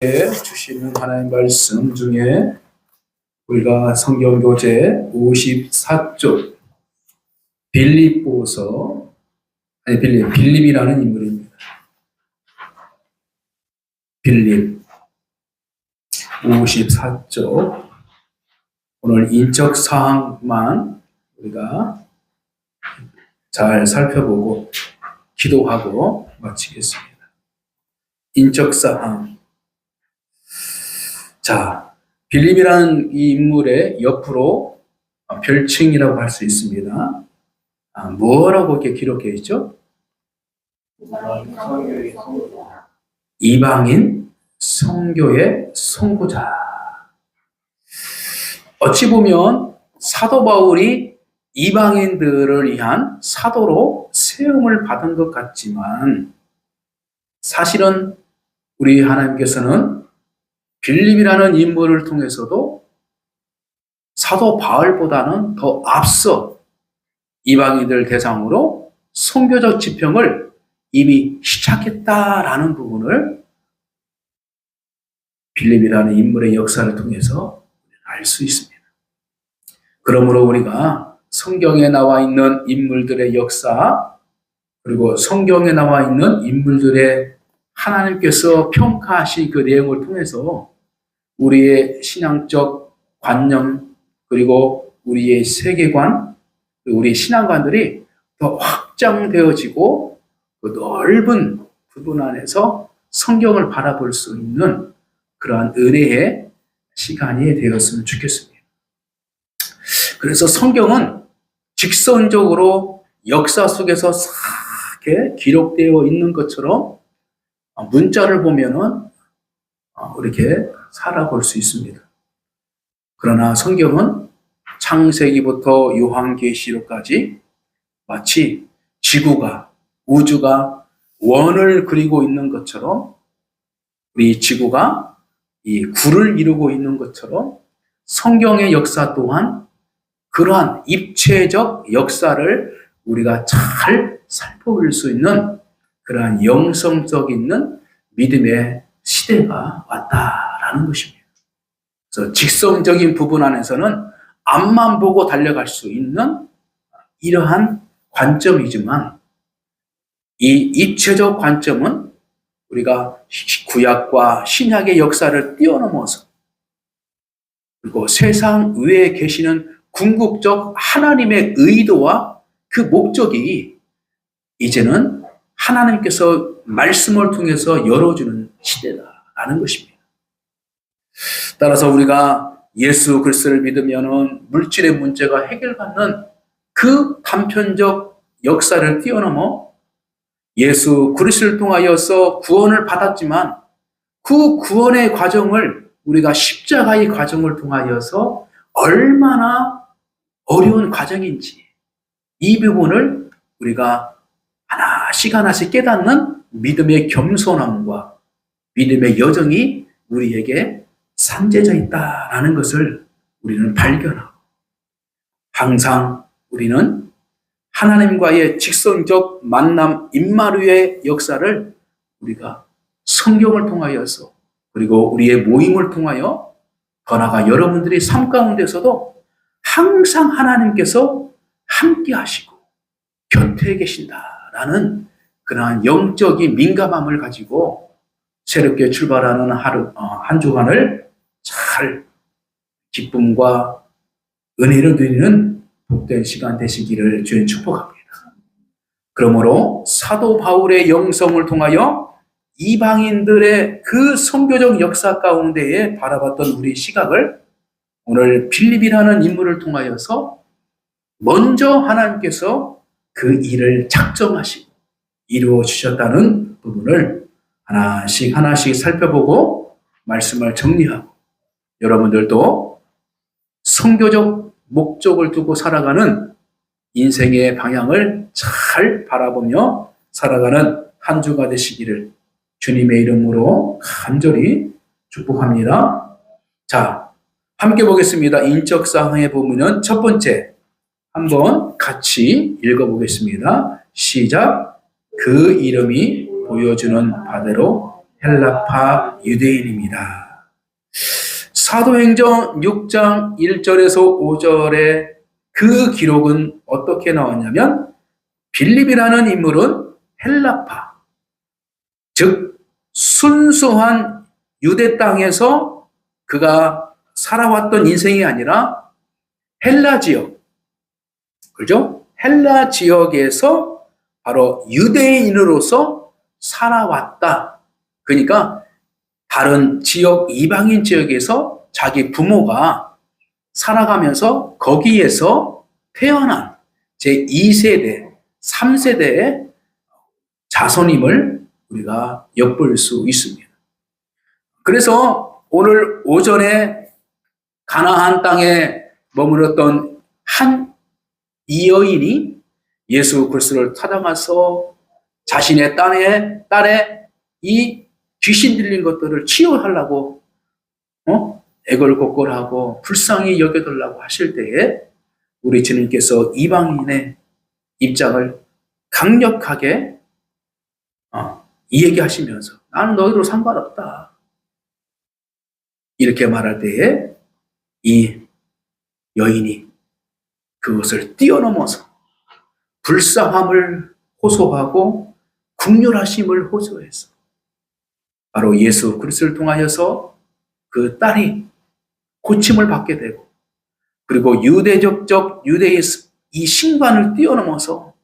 주시는 하나님 말씀 중에 우리가 성경 교재 54쪽 빌립이라는 인물입니다. 빌립 54쪽 오늘 인적 사항만 우리가 잘 살펴보고 기도하고 마치겠습니다. 인적 사항. 자, 빌립이라는 이 인물의 옆으로 별칭이라고 할 수 있습니다. 뭐라고 이렇게 기록해 있죠? 이방인 선교의 선구자. 어찌 보면 사도 바울이 이방인들을 위한 사도로 세움을 받은 것 같지만 사실은 우리 하나님께서는 빌립이라는 인물을 통해서도 사도 바울보다는 더 앞서 이방인들 대상으로 선교적 지평을 이미 시작했다라는 부분을 빌립이라는 인물의 역사를 통해서 알 수 있습니다. 그러므로 우리가 성경에 나와 있는 인물들의 역사, 그리고 성경에 나와 있는 인물들의 하나님께서 평가하신 그 내용을 통해서 우리의 신앙적 관념, 그리고 우리의 세계관, 우리의 신앙관들이 더 확장되어지고 그 넓은 부분 안에서 성경을 바라볼 수 있는 그러한 은혜의 시간이 되었으면 좋겠습니다. 그래서 성경은 직선적으로 역사 속에서 이렇게 기록되어 있는 것처럼 문자를 보면은 이렇게 살아볼 수 있습니다. 그러나 성경은 창세기부터 요한계시록까지 마치 지구가, 우주가 원을 그리고 있는 것처럼 우리 지구가 이 구를 이루고 있는 것처럼 성경의 역사 또한 그러한 입체적 역사를 우리가 잘 살펴볼 수 있는 그러한 영성적 있는 믿음의 시대가 왔다라는 것입니다. 그래서 직성적인 부분 안에서는 앞만 보고 달려갈 수 있는 이러한 관점이지만 이 입체적 관점은 우리가 구약과 신약의 역사를 뛰어넘어서 그리고 세상 위에 계시는 궁극적 하나님의 의도와 그 목적이 이제는 하나님께서 말씀을 통해서 열어주는 시대다라는 것입니다. 따라서 우리가 예수 그리스도를 믿으면 물질의 문제가 해결받는 그 단편적 역사를 뛰어넘어 예수 그리스도를 통하여서 구원을 받았지만 그 구원의 과정을 우리가 십자가의 과정을 통하여서 얼마나 어려운 과정인지 이 부분을 우리가 하나씩 깨닫는 믿음의 겸손함과 믿음의 여정이 우리에게 산재져 있다라는 것을 우리는 발견하고 항상 우리는 하나님과의 직선적 만남 임마루의 역사를 우리가 성경을 통하여서 그리고 우리의 모임을 통하여 더 나아가 여러분들의 삶 가운데서도 항상 하나님께서 함께 하시고 곁에 계신다라는 그러한 영적인 민감함을 가지고 새롭게 출발하는 한 주간을 잘 기쁨과 은혜를 누리는 복된 시간 되시기를 주의 축복합니다. 그러므로 사도 바울의 영성을 통하여 이방인들의 그 선교적 역사 가운데에 바라봤던 우리 시각을 오늘 빌립이라는 인물을 통하여서 먼저 하나님께서 그 일을 작정하시고 이루어 주셨다는 부분을 하나씩 살펴보고 말씀을 정리하고 여러분들도 선교적 목적을 두고 살아가는 인생의 방향을 잘 바라보며 살아가는 한 주가 되시기를 주님의 이름으로 간절히 축복합니다. 자, 함께 보겠습니다. 인적 사항에 보면은 첫 번째 한번 같이 읽어보겠습니다. 시작. 그 이름이 보여주는 바대로 헬라파 유대인입니다. 사도행전 6장 1절에서 5절의 그 기록은 어떻게 나왔냐면 빌립이라는 인물은 헬라파, 즉 순수한 유대 땅에서 그가 살아왔던 인생이 아니라 헬라 지역, 그죠? 헬라 지역에서 바로 유대인으로서 살아왔다. 그러니까 다른 지역, 이방인 지역에서 자기 부모가 살아가면서 거기에서 태어난 제2세대, 3세대의 자손임을 우리가 엿볼 수 있습니다. 그래서 오늘 오전에 가나안 땅에 머물렀던 한 이 여인이 예수 그리스도를 찾아가서 자신의 딸의 이 귀신 들린 것들을 치유하려고 애걸복걸하고 불쌍히 여겨달라고 하실 때에 우리 주님께서 이방인의 입장을 강력하게 얘기하시면서 나는 너희로 상관없다. 이렇게 말할 때에 이 여인이 그것을 뛰어넘어서 불쌍함을 호소하고 긍휼하심을 호소해서 바로 예수 그리스도를 통하여서 그 딸이 고침을 받게 되고 그리고 유대의 이 신관을 뛰어넘어서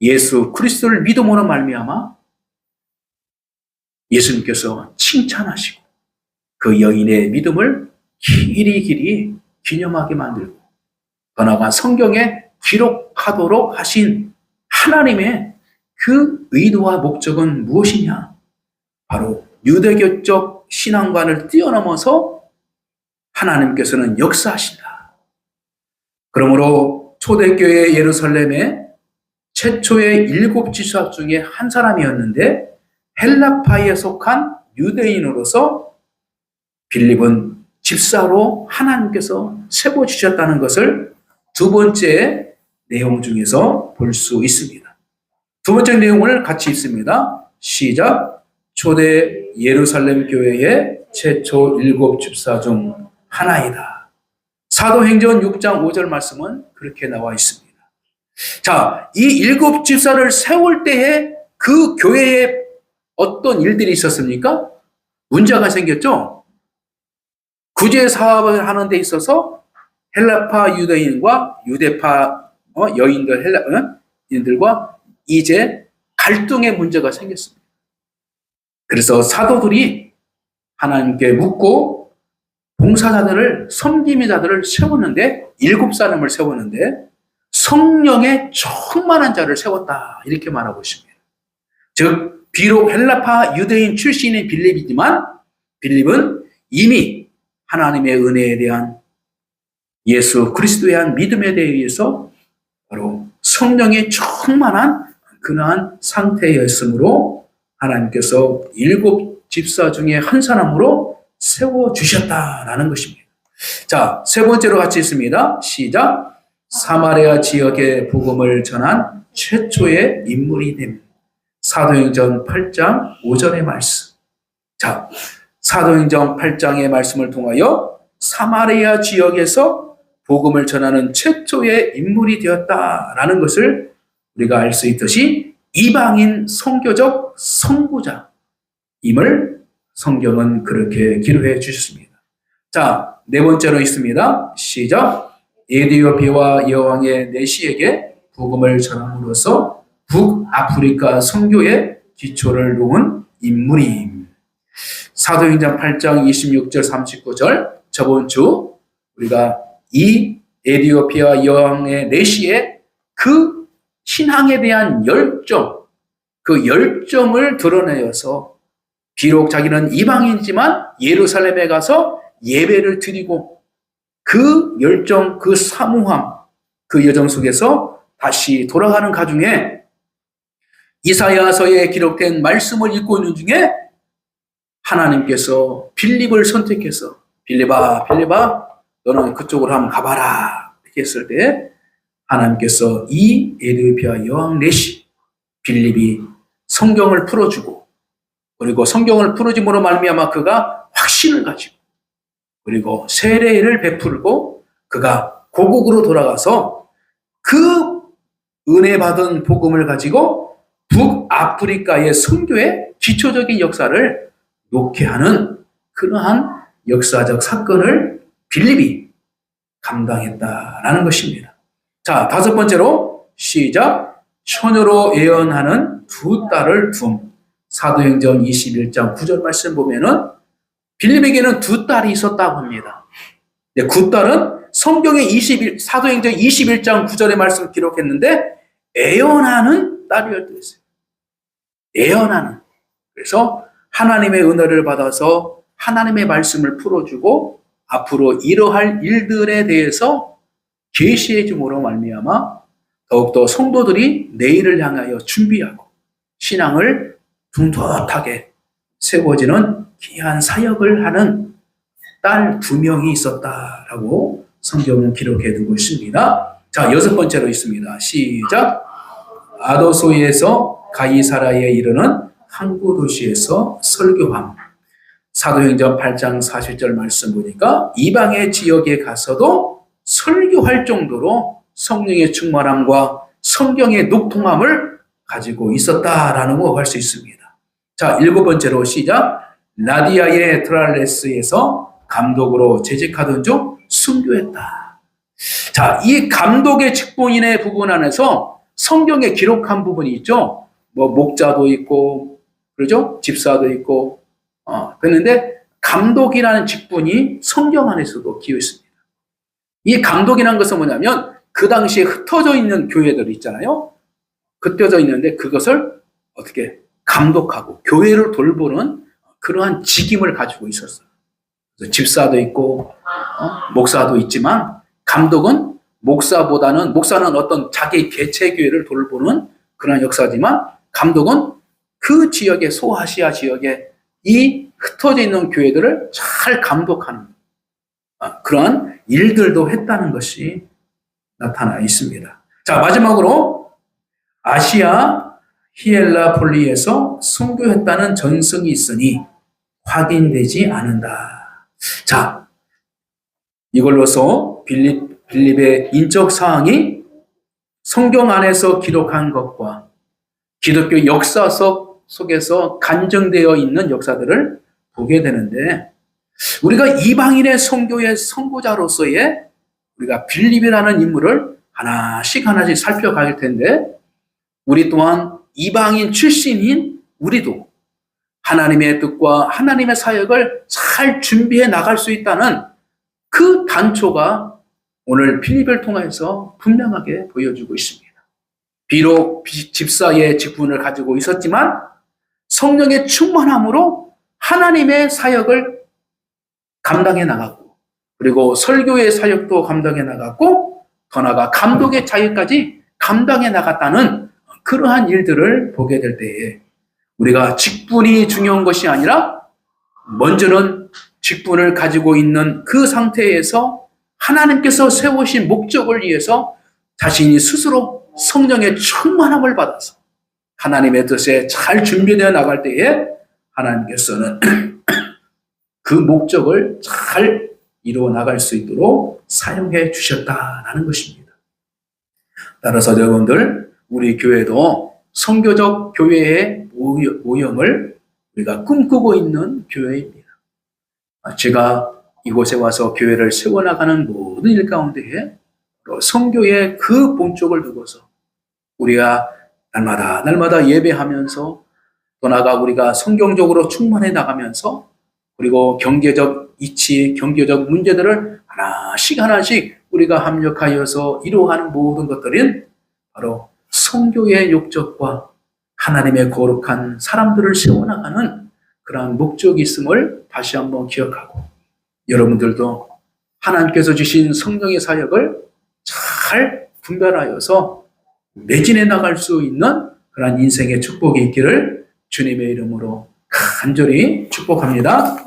예수 그리스도를 믿음으로 말미암아 예수님께서 칭찬하시고 그 여인의 믿음을 길이 기념하게 만들고 더 나아가 성경에 기록하도록 하신 하나님의 그 의도와 목적은 무엇이냐? 바로 유대교적 신앙관을 뛰어넘어서 하나님께서는 역사하신다. 그러므로 초대교회 예루살렘의 최초의 7 지사 중에 한 사람이었는데 헬라파에 속한 유대인으로서 빌립은 집사로 하나님께서 세워주셨다는 것을 두 번째 내용 중에서 볼 수 있습니다. 두 번째 내용을 같이 읽습니다. 시작. 초대 예루살렘 교회의 최초 7 집사 중 하나이다. 사도행전 6장 5절 말씀은 그렇게 나와 있습니다. 자, 이 7 집사를 세울 때에 그 교회에 어떤 일들이 있었습니까? 문제가 생겼죠? 구제 사업을 하는 데 있어서 헬라파 유대인과 유대파 여인들과 이제 갈등의 문제가 생겼습니다. 그래서 사도들이 하나님께 묻고 봉사자들을, 섬김자들을 세웠는데 7 사람을 세웠는데 성령의 충만한 자를 세웠다 이렇게 말하고 있습니다. 즉 비록 헬라파 유대인 출신인 빌립이지만 빌립은 이미 하나님의 은혜에 대한 예수 그리스도에 대한 믿음에 대해서 바로 성령의 충만한 그러한 상태였으므로 하나님께서 7 집사 중에 한 사람으로 세워주셨다라는 것입니다. 자, 세 번째로 같이 있습니다. 시작. 사마리아 지역의 복음을 전한 최초의 인물이 됨. 사도행전 8장 5절의 말씀. 자, 사도행전 8장의 말씀을 통하여 사마리아 지역에서 복음을 전하는 최초의 인물이 되었다라는 것을 우리가 알 수 있듯이 이방인 선교적 선구자임을 성경은 그렇게 기록해 주셨습니다. 자, 네 번째로 있습니다. 시작. 에디오피아와 여왕의 내시에게 복음을 전함으로써 북아프리카 선교의 기초를 놓은 인물임. 사도행전 8장 26절 39절 저번 주 우리가 이 에디오피아 여왕의 내시의 그 신앙에 대한 열정, 그 열정을 드러내어서 비록 자기는 이방인이지만 예루살렘에 가서 예배를 드리고 그 열정, 그 사모함, 그 여정 속에서 다시 돌아가는 가중에 이사야서에 기록된 말씀을 읽고 있는 중에 하나님께서 빌립을 선택해서 빌립아 너는 그쪽으로 한번 가봐라 이렇게 했을 때 하나님께서 이 에디오피아 여왕 내시 빌립이 성경을 풀어주고 그리고 성경을 풀어짐으로 말미암아 그가 확신을 가지고 그리고 세례를 베풀고 그가 고국으로 돌아가서 그 은혜 받은 복음을 가지고 북아프리카의 선교의 기초적인 역사를 놓게 하는 그러한 역사적 사건을 빌립이 감당했다라는 것입니다. 자, 다섯 번째로 시작. 처녀로 예언하는 두 딸을 둠. 사도행전 21장 9절 말씀 보면은 빌립에게는 두 딸이 있었다고 합니다. 그 딸은 성경의 사도행전 21장 9절의 말씀을 기록했는데 예언하는 딸이었다고 했어요. 예언하는. 그래서 하나님의 은혜를 받아서 하나님의 말씀을 풀어주고 앞으로 이러할 일들에 대해서 계시해 줌으로 말미암아 더욱더 성도들이 내일을 향하여 준비하고 신앙을 둥둥하게 세워지는 귀한 사역을 하는 딸 두 명이 있었다라고 성경은 기록해 두고 있습니다. 자, 여섯 번째로 있습니다. 시작. 아도소에서 가이사라에 이르는 항구 도시에서 설교함. 사도행전 8장 40절 말씀 보니까 이방의 지역에 가서도 설교할 정도로 성령의 충만함과 성경의 녹통함을 가지고 있었다라는 거 알 수 있습니다. 자, 일곱 번째로 시작. 라디아의 트랄레스에서 감독으로 재직하던 중 순교했다. 자, 이 감독의 직분인의 부분 안에서 성경에 기록한 부분이 있죠. 뭐 목자도 있고, 그러죠? 집사도 있고, 그런데 감독이라는 직분이 성경 안에서도 기여 있습니다. 이 감독이라는 것은 뭐냐면 그 당시에 흩어져 있는 교회들 있잖아요. 흩어져 있는데 그것을 어떻게 감독하고 교회를 돌보는 그러한 직임을 가지고 있었어요. 그래서 집사도 있고 목사도 있지만 감독은 목사는 어떤 자기 개체 교회를 돌보는 그런 역사지만 감독은 그 지역의 소아시아 지역에 이 흩어져 있는 교회들을 잘 감독하는 그러한 일들도 했다는 것이 나타나 있습니다. 자, 마지막으로 아시아 히엘라폴리에서 순교했다는 전승이 있으니 확인되지 않는다. 자, 이걸로서 빌립의 인적 사항이 성경 안에서 기록한 것과 기독교 역사 속에서 간증되어 있는 역사들을 보게 되는데 우리가 이방인의 선교의 선구자로서의 우리가 빌립이라는 인물을 하나씩 살펴갈 텐데 우리 또한 이방인 출신인 우리도 하나님의 뜻과 하나님의 사역을 잘 준비해 나갈 수 있다는 그 단초가 오늘 빌립을 통해서 분명하게 보여주고 있습니다. 비록 집사의 직분을 가지고 있었지만 성령의 충만함으로 하나님의 사역을 감당해 나갔고 그리고 설교의 사역도 감당해 나갔고 더 나아가 감독의 자유까지 감당해 나갔다는 그러한 일들을 보게 될 때에 우리가 직분이 중요한 것이 아니라 먼저는 직분을 가지고 있는 그 상태에서 하나님께서 세우신 목적을 위해서 자신이 스스로 성령의 충만함을 받아서 하나님의 뜻에 잘 준비되어 나갈 때에 하나님께서는 그 목적을 잘 이루어 나갈 수 있도록 사용해 주셨다라는 것입니다. 따라서 여러분들 우리 교회도 선교적 교회의 모형을 우리가 꿈꾸고 있는 교회입니다. 제가 이곳에 와서 교회를 세워나가는 모든 일 가운데에 선교의 그 본쪽을 두고서 우리가 날마다 예배하면서 또 나아가 우리가 성경적으로 충만해 나가면서 그리고 경제적 이치, 경제적 문제들을 하나씩 우리가 합력하여서 이루어가는 모든 것들은 바로 선교의 욕적과 하나님의 거룩한 사람들을 세워나가는 그러한 목적이 있음을 다시 한번 기억하고 여러분들도 하나님께서 주신 성령의 사역을 잘 분별하여서 매진해 나갈 수 있는 그러한 인생의 축복이 있기를 주님의 이름으로 간절히 축복합니다.